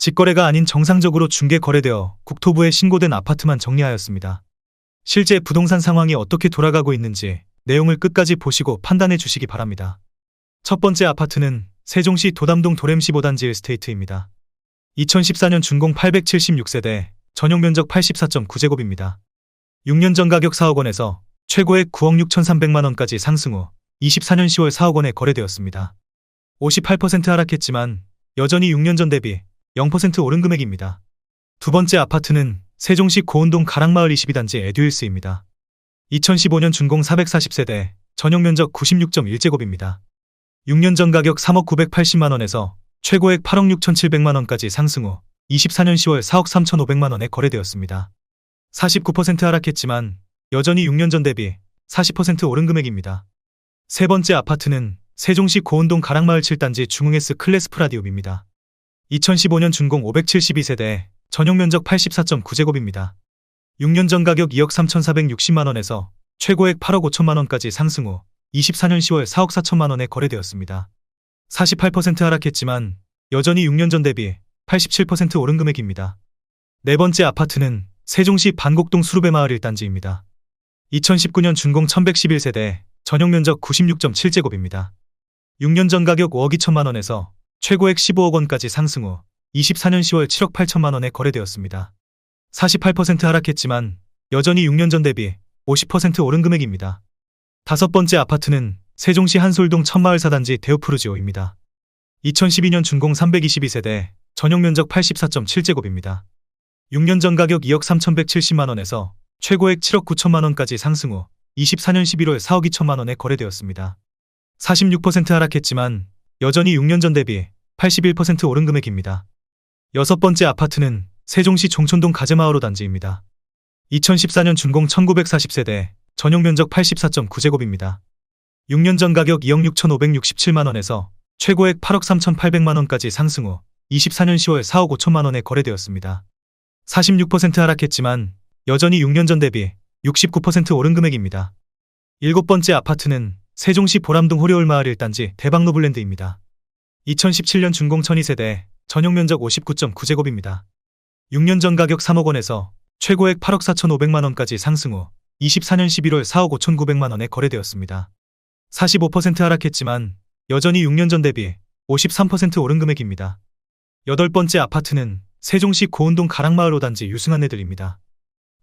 직거래가 아닌 정상적으로 중개 거래되어 국토부에 신고된 아파트만 정리하였습니다. 실제 부동산 상황이 어떻게 돌아가고 있는지 내용을 끝까지 보시고 판단해 주시기 바랍니다. 첫 번째 아파트는 세종시 도담동 도램시 5단지 일스테이트입니다. 2014년 준공 876세대, 전용 면적 84.9제곱입니다. 6년 전 가격 4억 원에서 최고액 9억 6,300만 원까지 상승 후 24년 10월 4억 원에 거래되었습니다. 58% 하락했지만 여전히 6년 전 대비 0% 오른 금액입니다. 두 번째 아파트는 세종시 고운동 가락마을 22단지 에듀힐스입니다. 2015년 준공 440세대, 전용 면적 96.1제곱입니다. 6년 전 가격 3억 980만 원에서 최고액 8억 6,700만 원까지 상승 후 24년 10월 4억 3,500만 원에 거래되었습니다. 49% 하락했지만 여전히 6년 전 대비 40% 오른 금액입니다. 세 번째 아파트는 세종시 고운동 가락마을 7단지 중흥S 클래스 프라디움입니다. 2015년 준공 572세대, 전용 면적 84.9제곱입니다. 6년 전 가격 2억 3,460만 원에서 최고액 8억 5천만 원까지 상승 후 24년 10월 4억 4천만 원에 거래되었습니다. 48% 하락했지만 여전히 6년 전 대비 87% 오른 금액입니다. 네 번째 아파트는 세종시 반곡동 수루베마을 1단지입니다. 2019년 준공 1111세대, 전용 면적 96.7제곱입니다. 6년 전 가격 5억 2천만 원에서 최고액 15억 원까지 상승 후 24년 10월 7억 8천만 원에 거래되었습니다. 48% 하락했지만 여전히 6년 전 대비 50% 오른 금액입니다. 다섯 번째 아파트는 세종시 한솔동 천마을 4단지 데오프루지오입니다. 2012년 준공 322세대, 전용 면적 84.7제곱입니다. 6년 전 가격 2억 3,170만 원에서 최고액 7억 9천만 원까지 상승 후 24년 11월 4억 2천만 원에 거래되었습니다. 46% 하락했지만 여전히 6년 전 대비 81% 오른 금액입니다. 여섯 번째 아파트는 세종시 종촌동 가재마을 5단지입니다. 2014년 준공 1940세대, 전용 면적 84.9제곱입니다. 6년 전 가격 2억 6,567만 원에서 최고액 8억 3,800만 원까지 상승 후 24년 10월 4억 5천만 원에 거래되었습니다. 46% 하락했지만 여전히 6년 전 대비 69% 오른 금액입니다. 일곱 번째 아파트는 세종시 보람동 호리홀마을 1단지 대박노블랜드입니다. 2017년 준공 1002세대, 전용 면적 59.9제곱입니다. 6년 전 가격 3억 원에서 최고액 8억 4,500만 원까지 상승 후 24년 11월 4억 5,900만 원에 거래되었습니다. 45% 하락했지만 여전히 6년 전 대비 53% 오른 금액입니다. 여덟 번째 아파트는 세종시 고운동 가락마을 5단지 유승한네들입니다.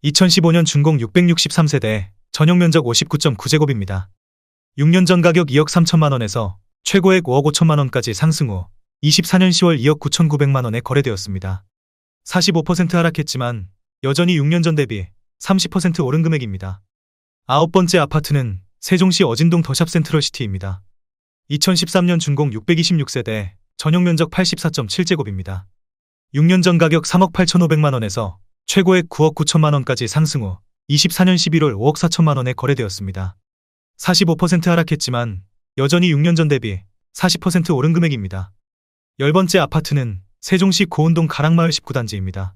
2015년 준공 663세대, 전용 면적 59.9제곱입니다. 6년 전 가격 2억 3천만 원에서 최고액 5억 5천만 원까지 상승 후 24년 10월 2억 9,900만 원에 거래되었습니다. 45% 하락했지만 여전히 6년 전 대비 30% 오른 금액입니다. 아홉 번째 아파트는 세종시 어진동 더샵 센트럴시티입니다. 2013년 준공 626세대, 전용 면적 84.7제곱입니다. 6년 전 가격 3억 8,500만 원에서 최고액 9억 9천만 원까지 상승 후 24년 11월 5억 4천만 원에 거래되었습니다. 45% 하락했지만 여전히 6년 전 대비 40% 오른 금액입니다. 열 번째 아파트는 세종시 고운동 가락마을 19단지입니다.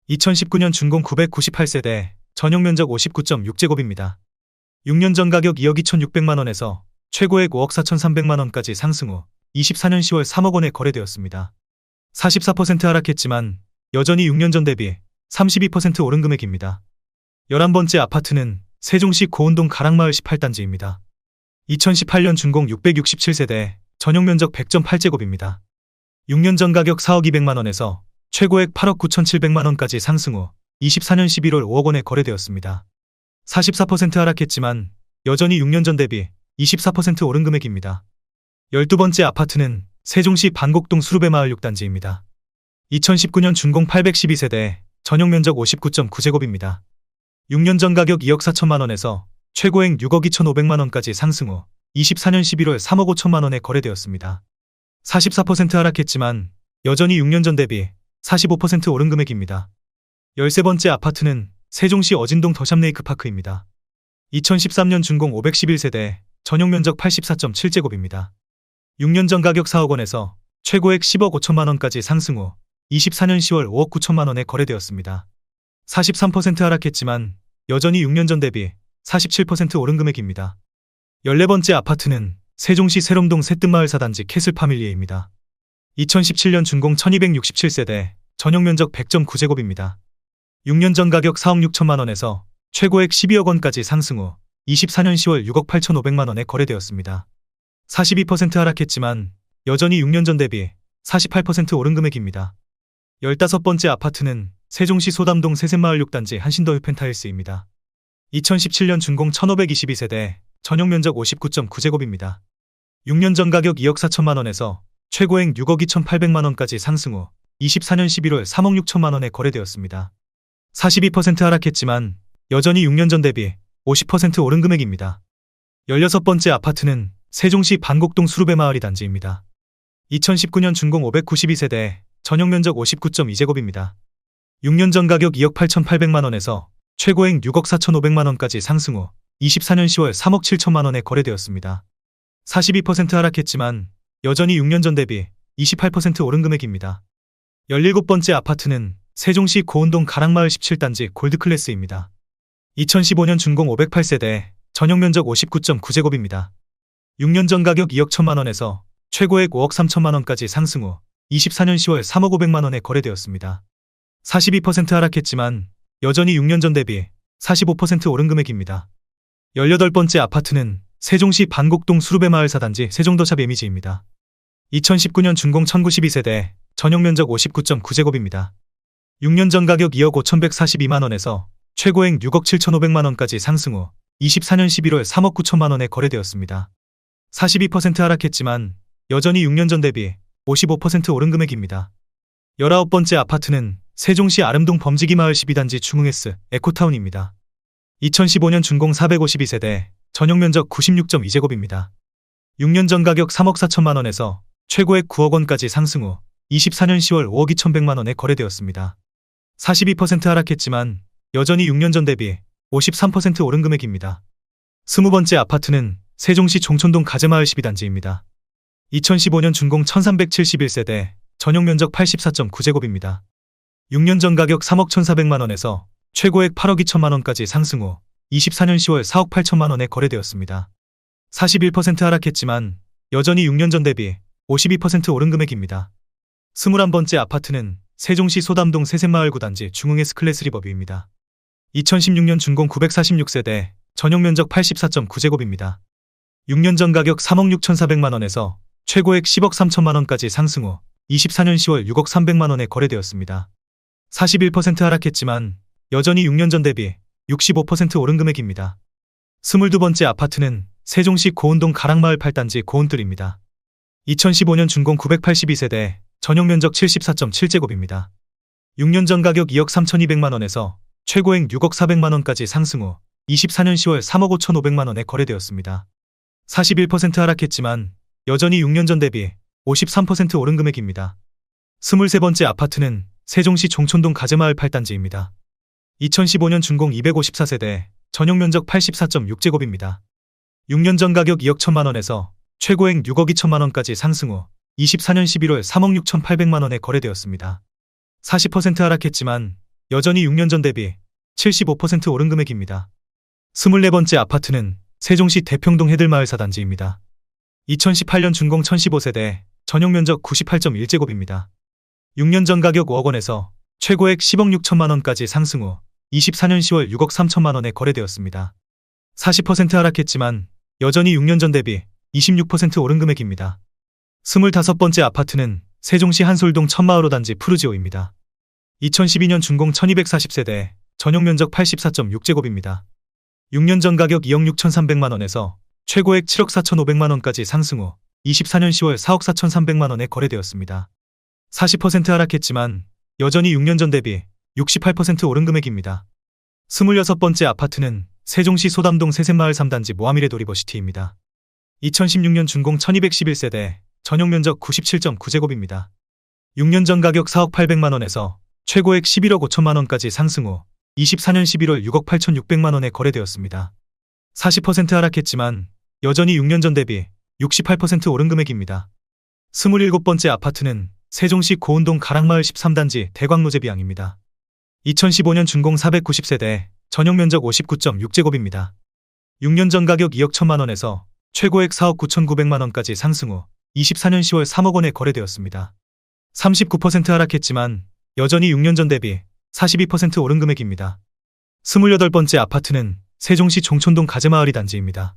2019년 준공 998세대, 전용 면적 59.6제곱입니다. 6년 전 가격 2억 2,600만 원에서 최고액 5억 4,300만 원까지 상승 후 24년 10월 3억 원에 거래되었습니다. 44% 하락했지만 여전히 6년 전 대비 32% 오른 금액입니다. 11번째 아파트는 세종시 고운동 가락마을 18단지입니다. 2018년 준공 667세대, 전용 면적 100.8제곱입니다. 6년 전 가격 4억 200만 원에서 최고액 8억 9,700만 원까지 상승 후 24년 11월 5억 원에 거래되었습니다. 44% 하락했지만 여전히 6년 전 대비 24% 오른 금액입니다. 12번째 아파트는 세종시 반곡동 수루베마을 6단지입니다. 2019년 준공 812세대, 전용 면적 59.9제곱입니다. 6년 전 가격 2억 4천만 원에서 최고액 6억 2,500만 원까지 상승 후 24년 11월 3억 5천만 원에 거래되었습니다. 44% 하락했지만 여전히 6년 전 대비 45% 오른 금액입니다. 13번째 아파트는 세종시 어진동 더샵 레이크파크입니다. 2013년 준공 511세대, 전용 면적 84.7제곱입니다. 6년 전 가격 4억 원에서 최고액 10억 5천만 원까지 상승 후 24년 10월 5억 9천만 원에 거래되었습니다. 43% 하락했지만 여전히 6년 전 대비 47% 오른 금액입니다. 14번째 아파트는 세종시 세롬동 새뜸마을 4단지 캐슬파밀리에입니다. 2017년 준공 1267세대, 전용 면적 100.9제곱입니다. 6년 전 가격 4억 6천만 원에서 최고액 12억 원까지 상승 후 24년 10월 6억 8,500만 원에 거래되었습니다. 42% 하락했지만 여전히 6년 전 대비 48% 오른 금액입니다. 15번째 아파트는 세종시 소담동 세샘마을 6단지 한신더 펜타일스입니다. 2017년 준공 1522세대, 전용 면적 59.9제곱입니다. 6년 전 가격 2억 4천만 원에서 최고액 6억 2,800만 원까지 상승 후 24년 11월 3억 6천만 원에 거래되었습니다. 42% 하락했지만 여전히 6년 전 대비 50% 오른 금액입니다. 16번째 아파트는 세종시 반곡동 수루베마을 2단지입니다. 2019년 준공 592세대, 전용 면적 59.2제곱입니다. 6년 전 가격 2억 8,800만 원에서 최고액 6억 4,500만 원까지 상승 후 24년 10월 3억 7천만 원에 거래되었습니다. 42% 하락했지만 여전히 6년 전 대비 28% 오른 금액입니다. 17번째 아파트는 세종시 고운동 가락마을 17단지 골드클래스입니다. 2015년 준공 508세대, 전용 면적 59.9제곱입니다. 6년 전 가격 2억 1천만 원에서 최고액 5억 3천만 원까지 상승 후 24년 10월 3억 500만 원에 거래되었습니다. 42% 하락했지만 여전히 6년 전 대비 45% 오른 금액입니다. 18번째 아파트는 세종시 반곡동 수루베마을 4단지 세종더샵 예미지입니다. 2019년 준공 1092세대, 전용 면적 59.9제곱입니다. 6년 전 가격 2억 5,142만 원에서 최고액 6억 7,500만 원까지 상승 후 24년 11월 3억 9천만 원에 거래되었습니다. 42% 하락했지만 여전히 6년 전 대비 55% 오른 금액입니다. 19번째 아파트는 세종시 아름동 범지기마을 12단지 중흥S 에코타운입니다. 2015년 준공 452세대, 전용 면적 96.2제곱입니다. 6년 전 가격 3억 4천만 원에서 최고액 9억 원까지 상승 후 24년 10월 5억 2,100만 원에 거래되었습니다. 42% 하락했지만 여전히 6년 전 대비 53% 오른 금액입니다. 20번째 아파트는 세종시 종촌동 가재마을 12단지입니다. 2015년 준공 1371세대, 전용 면적 84.9제곱입니다. 6년 전 가격 3억 1,400만 원에서 최고액 8억 2천만 원까지 상승 후 24년 10월 4억 8천만 원에 거래되었습니다. 41% 하락했지만 여전히 6년 전 대비 52% 오른 금액입니다. 21번째 아파트는 세종시 소담동 세샘마을 9단지 중흥S 클래스 리버뷰입니다. 2016년 준공 946세대, 전용 면적 84.9제곱입니다. 6년 전 가격 3억 6,400만 원에서 최고액 10억 3천만 원까지 상승 후 24년 10월 6억 300만 원에 거래되었습니다. 41% 하락했지만 여전히 6년 전 대비 65% 오른 금액입니다. 22번째 아파트는 세종시 고운동 가락마을 8단지 고운뜰입니다. 2015년 준공 982세대, 전용 면적 74.7제곱입니다. 6년 전 가격 2억 3,200만 원에서 최고액 6억 400만 원까지 상승 후 24년 10월 3억 5,500만 원에 거래되었습니다. 41% 하락했지만 여전히 6년 전 대비 53% 오른 금액입니다. 23번째 아파트는 세종시 종촌동 가재마을 8단지입니다. 2015년 준공 254세대, 전용 면적 84.6제곱입니다. 6년 전 가격 2억 1천만 원에서 최고액 6억 2천만 원까지 상승 후 24년 11월 3억 6,800만 원에 거래되었습니다. 40% 하락했지만 여전히 6년 전 대비 75% 오른 금액입니다. 24번째 아파트는 세종시 대평동 해들마을 4단지입니다. 2018년 준공 1015세대, 전용 면적 98.1제곱입니다. 6년 전 가격 5억 원에서 최고액 10억 6천만 원까지 상승 후 24년 10월 6억 3천만 원에 거래되었습니다. 40% 하락했지만 여전히 6년 전 대비 26% 오른 금액입니다. 25번째 아파트는 세종시 한솔동 천마을 5단지 푸르지오입니다. 2012년 준공 1240세대, 전용 면적 84.6제곱입니다. 6년 전 가격 2억 6,300만 원에서 최고액 7억 4,500만 원까지 상승 후 24년 10월 4억 4,300만 원에 거래되었습니다. 40% 하락했지만 여전히 6년 전 대비 68% 오른 금액입니다. 26번째 아파트는 세종시 소담동 세샘마을 3단지 모하미레 도리버시티입니다. 2016년 준공 1211세대, 전용 면적 97.9제곱입니다. 6년 전 가격 4억 800만 원에서 최고액 11억 5천만 원까지 상승 후 24년 11월 6억 8,600만 원에 거래되었습니다. 40% 하락했지만 여전히 6년 전 대비 68% 오른 금액입니다. 27번째 아파트는 세종시 고운동 가락마을 13단지 대광로제비양입니다. 2015년 준공 490세대, 전용 면적 59.6제곱입니다. 6년 전 가격 2억 1천만 원에서 최고액 4억 9,900만 원까지 상승 후 24년 10월 3억 원에 거래되었습니다. 39% 하락했지만 여전히 6년 전 대비 42% 오른 금액입니다. 28번째 아파트는 세종시 종촌동 가재마을이 단지입니다.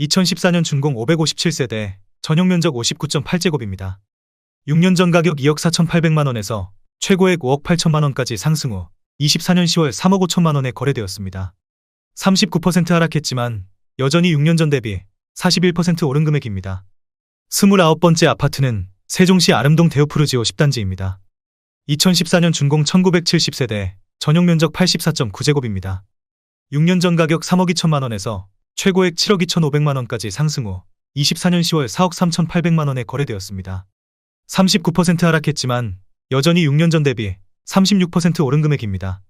2014년 준공 557세대, 전용 면적 59.8제곱입니다. 6년 전 가격 2억 4,800만원에서 최고액 5억 8천만원까지 상승 후 24년 10월 3억 5천만원에 거래되었습니다. 39% 하락했지만 여전히 6년 전 대비 41% 오른 금액입니다. 29번째 아파트는 세종시 아름동 대우푸르지오 10단지입니다. 2014년 준공 1970세대, 전용 면적 84.9제곱입니다. 6년 전 가격 3억 2천만원에서 최고액 7억 2,500만원까지 상승 후 24년 10월 4억 3,800만원에 거래되었습니다. 39% 하락했지만 여전히 6년 전 대비 36% 오른 금액입니다.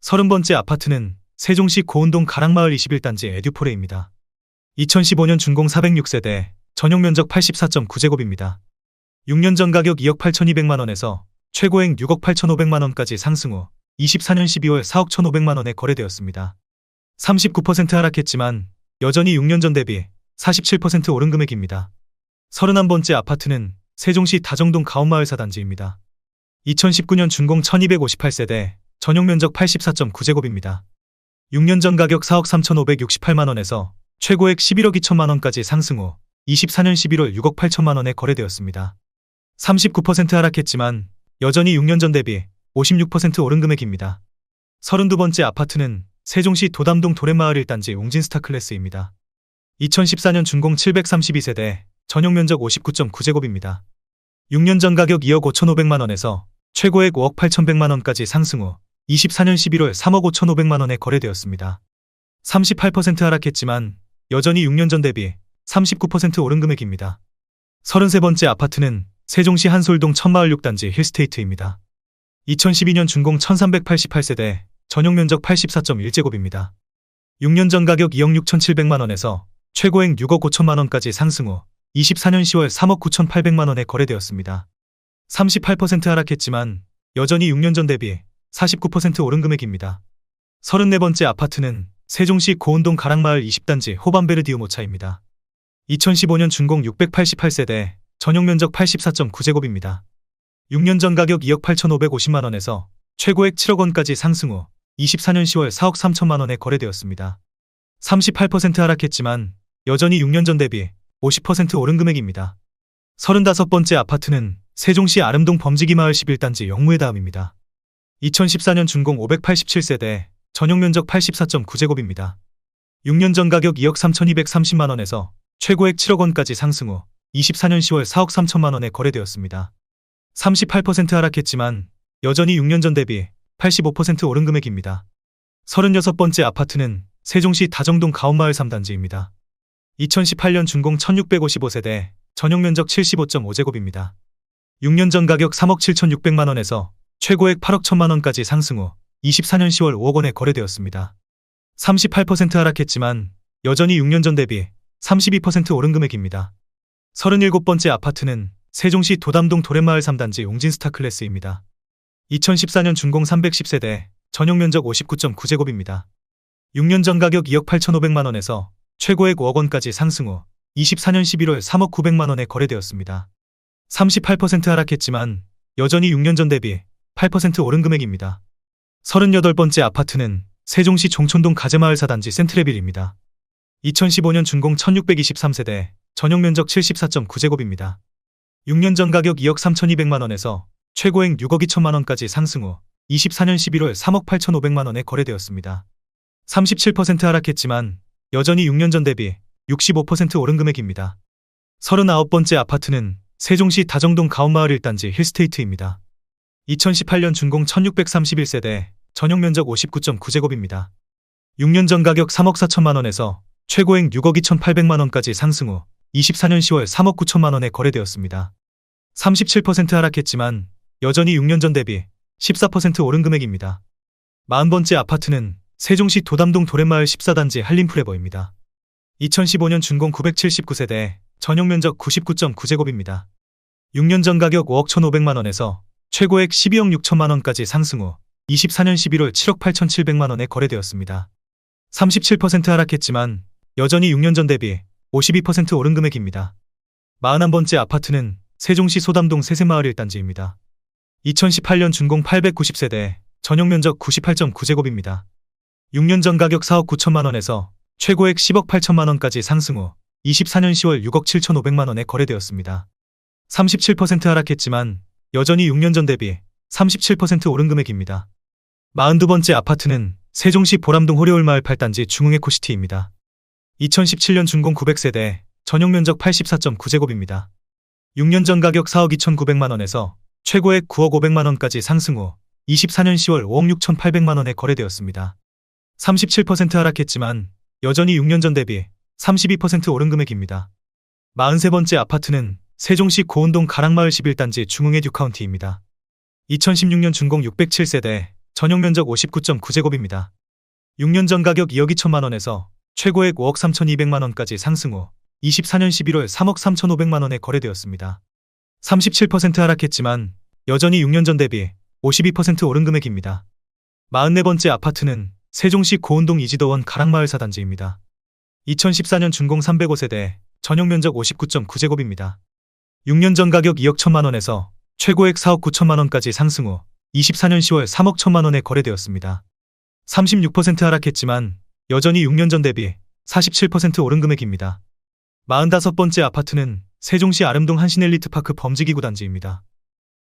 30번째 아파트는 세종시 고운동 가락마을 21단지 에듀포레입니다. 2015년 준공 406세대, 전용 면적 84.9제곱입니다. 6년 전 가격 2억 8,200만원에서 최고액 6억 8,500만원까지 상승 후 24년 12월 4억 1,500만원에 거래되었습니다. 39% 하락했지만 여전히 6년 전 대비 47% 오른 금액입니다. 31번째 아파트는 세종시 다정동 가온마을 4단지입니다. 2019년 준공 1258세대, 전용 면적 84.9제곱입니다. 6년 전 가격 4억 3,568만원에서 최고액 11억 2천만원까지 상승 후 24년 11월 6억 8천만원에 거래되었습니다. 39% 하락했지만 여전히 6년 전 대비 56% 오른 금액입니다. 32번째 아파트는 세종시 도담동 도렛마을 1단지 웅진스타클래스입니다. 2014년 준공 732세대, 전용 면적 59.9제곱입니다. 6년 전 가격 2억 5,500만원에서 최고액 5억 8,100만원까지 상승 후 24년 11월 3억 5,500만원에 거래되었습니다. 38% 하락했지만 여전히 6년 전 대비 39% 오른 금액입니다. 33번째 아파트는 세종시 한솔동 천마을 6단지 힐스테이트입니다. 2012년 준공 1388세대, 전용 면적 84.1제곱입니다. 6년 전 가격 2억 6,700만원에서 최고액 6억 5천만원까지 상승 후 24년 10월 3억 9,800만원에 거래되었습니다. 38% 하락했지만 여전히 6년 전 대비 49% 오른 금액입니다. 34번째 아파트는 세종시 고운동 가락마을 20단지 호반베르디우모차입니다. 2015년 준공 688세대, 전용 면적 84.9제곱입니다. 6년 전 가격 2억 8,550만원에서 최고액 7억 원까지 상승 후 24년 10월 4억 3천만원에 거래되었습니다. 38% 하락했지만 여전히 6년 전 대비 50% 오른 금액입니다. 35번째 아파트는 세종시 아름동 범지기마을 11단지 영무의다음입니다. 2014년 준공 587세대, 전용 면적 84.9제곱입니다. 6년 전 가격 2억 3,230만원에서 최고액 7억 원까지 상승 후 24년 10월 4억 3천만원에 거래되었습니다. 38% 하락했지만 여전히 6년 전 대비 85% 오른 금액입니다. 36번째 아파트는 세종시 다정동 가온마을 3단지입니다. 2018년 준공 1655세대, 전용 면적 75.5제곱입니다. 6년 전 가격 3억 7,600만원에서 최고액 8억 1천만원까지 상승 후 24년 10월 5억 원에 거래되었습니다. 38% 하락했지만 여전히 6년 전 대비 32% 오른 금액입니다. 37번째 아파트는 세종시 도담동 도렛마을 3단지 웅진스타클래스입니다. 2014년 준공 310세대, 전용 면적 59.9제곱입니다. 6년 전 가격 2억 8,500만원에서 최고액 5억 원까지 상승 후 24년 11월 3억 900만원에 거래되었습니다. 38% 하락했지만 여전히 6년 전 대비 8% 오른 금액입니다. 38번째 아파트는 세종시 종촌동 가재마을 4단지 센트레빌입니다. 2015년 준공 1623세대, 전용 면적 74.9제곱입니다. 6년 전 가격 2억 3,200만원에서 최고액 6억 2천만원까지 상승 후 24년 11월 3억 8,500만원에 거래되었습니다. 37% 하락했지만 여전히 6년 전 대비 65% 오른 금액입니다. 39번째 아파트는 세종시 다정동 가온마을 1단지 힐스테이트입니다. 2018년 준공 1631세대, 전용 면적 59.9제곱입니다. 6년 전 가격 3억 4천만원에서 최고액 6억 2,800만원까지 상승 후 24년 10월 3억 9천만원에 거래되었습니다. 37% 하락했지만 여전히 6년 전 대비 14% 오른 금액입니다. 40번째 아파트는 세종시 도담동 도렛마을 14단지 한림프레버입니다. 2015년 준공 979세대, 전용 면적 99.9제곱입니다. 6년 전 가격 5억 1,500만원에서 최고액 12억 6천만원까지 상승 후 24년 11월 7억 8,700만원에 거래되었습니다. 37% 하락했지만 여전히 6년 전 대비 52% 오른 금액입니다. 41번째 아파트는 세종시 소담동 세세마을 1단지입니다. 2018년 준공 890세대, 전용 면적 98.9제곱입니다. 6년 전 가격 4억 9천만 원에서 최고액 10억 8천만 원까지 상승 후 24년 10월 6억 7천5백만 원에 거래되었습니다. 37% 하락했지만 여전히 6년 전 대비 37% 오른 금액입니다. 42번째 아파트는 세종시 보람동 호리홀마을 8단지 중흥 에코시티입니다. 2017년 준공 900세대, 전용 면적 84.9제곱입니다. 6년 전 가격 4억 2천9백만 원에서 최고액 9억 5백만 원까지 상승 후 24년 10월 5억 6천8백만 원에 거래되었습니다. 37% 하락했지만 여전히 6년 전 대비 32% 오른 금액입니다. 43번째 아파트는 세종시 고운동 가락마을 11단지 중흥 에듀카운티입니다. 2016년 준공 607세대, 전용 면적 59.9제곱입니다. 6년 전 가격 2억 2천만 원에서 최고액 5억 3천2백만 원까지 상승 후 24년 11월 3억 3천5백만 원에 거래되었습니다. 37% 하락했지만 여전히 6년 전 대비 52% 오른 금액입니다. 44번째 아파트는 세종시 고운동 이지도원 가락마을 4단지입니다. 2014년 준공 305세대, 전용 면적 59.9제곱입니다. 6년 전 가격 2억 1천만 원에서 최고액 4억 9천만 원까지 상승 후 24년 10월 3억 1천만 원에 거래되었습니다. 36% 하락했지만 여전히 6년 전 대비 47% 오른 금액입니다. 45번째 아파트는 세종시 아름동 한신엘리트파크 범지기구 단지입니다.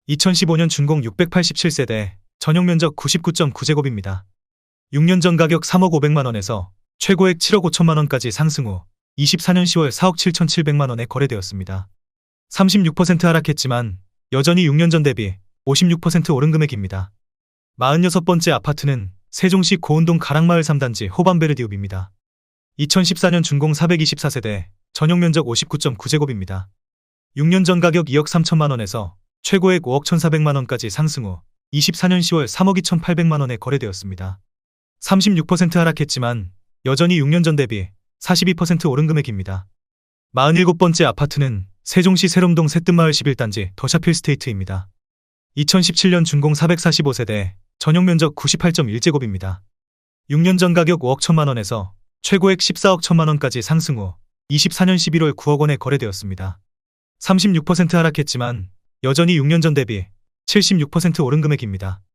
2015년 준공 687세대, 전용 면적 99.9제곱입니다. 6년 전 가격 3억 5백만 원에서 최고액 7억 5천만 원까지 상승 후 24년 10월 4억 7천7백만 원에 거래되었습니다. 36% 하락했지만 여전히 6년 전 대비 56% 오른 금액입니다. 46번째 아파트는 세종시 고운동 가락마을 3단지 호반베르디웁입니다. 2014년 준공 424세대, 전용 면적 59.9제곱입니다. 6년 전 가격 2억 3천만 원에서 최고액 5억 1,400만 원까지 상승 후 24년 10월 3억 2,800만 원에 거래되었습니다. 36% 하락했지만 여전히 6년 전 대비 42% 오른 금액입니다. 47번째 아파트는 세종시 세롬동 새뜸마을 11단지 더샤필스테이트입니다. 2017년 준공 445세대, 전용 면적 98.1제곱입니다. 6년 전 가격 5억 1천만 원에서 최고액 14억 1천만 원까지 상승 후 24년 11월 9억 원에 거래되었습니다. 36% 하락했지만 여전히 6년 전 대비 76% 오른 금액입니다.